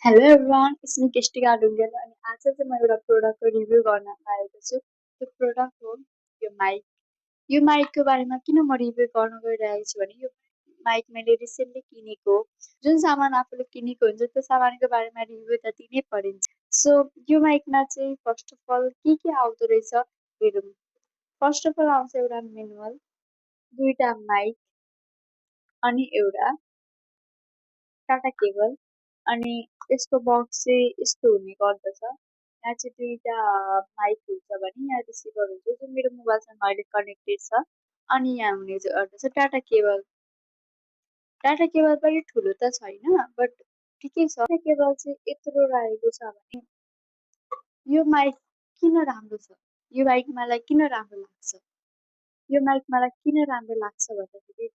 Hello everyone, it's me Krishtika Dhungel अनि आज चाहिँ म एउटा प्रोडक्टको रिभ्यू गर्न आएको छु। त्यो प्रोडक्ट हो यो माइक। यो माइकको बारेमा किन म रिभ्यू गर्न गइरहेको छु भने यो माइक मैले रिसेन्टली किनेको हो। जुन सामान आफूले किनेको हुन्छ त्यो सामानको बारेमा रिभ्यू त दिनै परिन्छ। सो यो माइकमा चाहिँ फर्स्ट अफ अल के आउँदो रहेछ हेरौँ। फर्स्ट अफ अल आउँछ एउटा मेनुअल, दुईटा माइक अनि एउटा टाटा केबल अनि यसको बक्स चाहिँ यस्तो हुने गर्दछ। यहाँ चाहिँ दुईटा माइक हुन्छ भने यहाँ रिसिभर हुन्छ जुन मेरो मोबाइलसँग अहिले कनेक्टेड छ अनि यहाँ हुने गर्दछ टाटा केबल। टाटा केबल पनि ठुलो त छैन बट ठिकै छ। टाटा केबल चाहिँ यत्रो रहेको छ भने यो माइक किन राम्रो छ, यो माइक मलाई किन राम्रो लाग्छ, यो माइक मलाई किन राम्रो लाग्छ भन्दाखेरि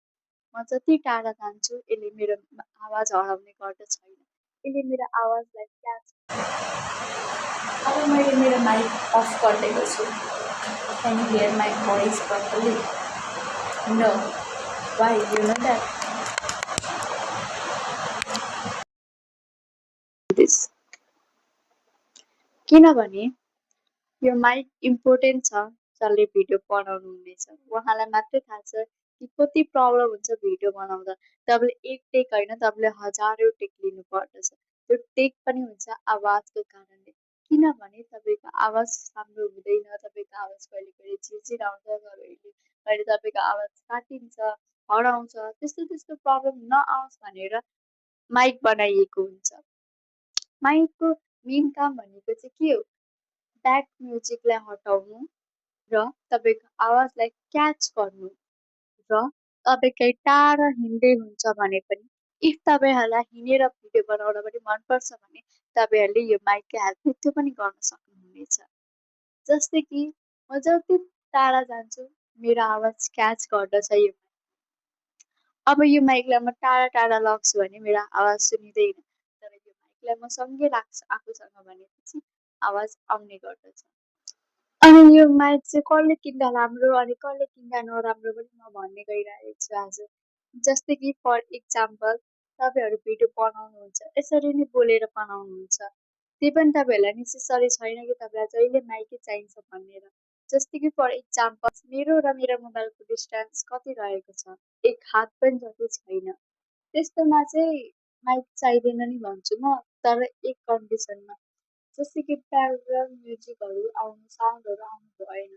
म जति टाढा जान्छु यसले मेरो आवाज हराउने गर्दछ छैन। यसले मेरो आवाजलाई क्याच। अब मैले मेरो माइक अफ गरिदिएको छु। Can you hear my voice properly? No. Why you know that? This किनभने यो माइक इम्पोर्टेन्ट छ। जसले भिडियो बनाउनु हुनेछ उहाँलाई मात्रै थाहा छ कि कति प्रब्लम हुन्छ भिडियो बनाउँदा। तपाईँले एक टेक होइन, तपाईँले हजारौँ टेक लिनु पर्दछ। त्यो टेक पनि हुन्छ आवाजको कारणले। किनभने तपाईँको आवाज राम्रो हुँदैन, तपाईँको आवाज कहिले कहिले झिरझिर आउँछ, कहिले तपाईँको आवाज काटिन्छ, हराउँछ। त्यस्तो त्यस्तो प्रब्लम नआओस् भनेर माइक बनाइएको हुन्छ। माइकको मेन काम भनेको चाहिँ के हो? ब्याक म्युजिकलाई हटाउनु र तपाईँको आवाजलाई क्याच गर्नु र तपाईँ कहीँ टाढा हिँड्दै हुन्छ भने पनि इफ तपाईँहरूलाई हिँडेर भिडियो बनाउन पनि मनपर्छ भने तपाईँहरूले यो माइकको हेल्पले त्यो पनि गर्न सक्नुहुनेछ। जस्तै कि म जति टाढा जान्छु मेरो आवाज क्याच गर्दछ यो। अब यो माइकलाई म टाढा टाढा लग्छु भने मेरो आवाज सुनिँदैन, तर यो माइकलाई म सँगै राख्छु आफूसँग भनेपछि आवाज आउने गर्दछ। अनि यो माइक चाहिँ कसले किन्दा राम्रो अनि कसले किन्दा नराम्रो पनि म भन्ने गइरहेको छु आज। जस्तै कि फर इक्जाम्पल तपाईँहरू भिडियो बनाउनुहुन्छ, यसरी नै बोलेर बनाउनुहुन्छ, त्यही पनि तपाईँहरूलाई नेसेसरी छैन कि तपाईँलाई जहिले माइकै चाहिन्छ भनेर। जस्तै कि फर इक्जाम्पल मेरो र मेरो मोबाइलको डिस्टेन्स कति रहेको छ, एक हात पनि जति छैन। त्यस्तोमा चाहिँ माइक चाहिँदैन नि भन्छु म, तर एक कन्डिसनमा। जस्तै कि प्याराग्राफ म्युजिकहरू आउनु, साउन्डहरू आउनु भएन।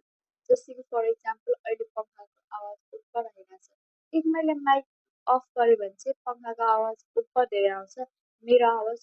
जस्तै कि फर इक्जाम्पल अहिले पङ्खाको आवाज उप्पर आइरहेको छ, इफ मैले माइक अफ गरेँ भने चाहिँ पङ्खाको आवाज उप्पर धेरै आउँछ, मेरो आवाज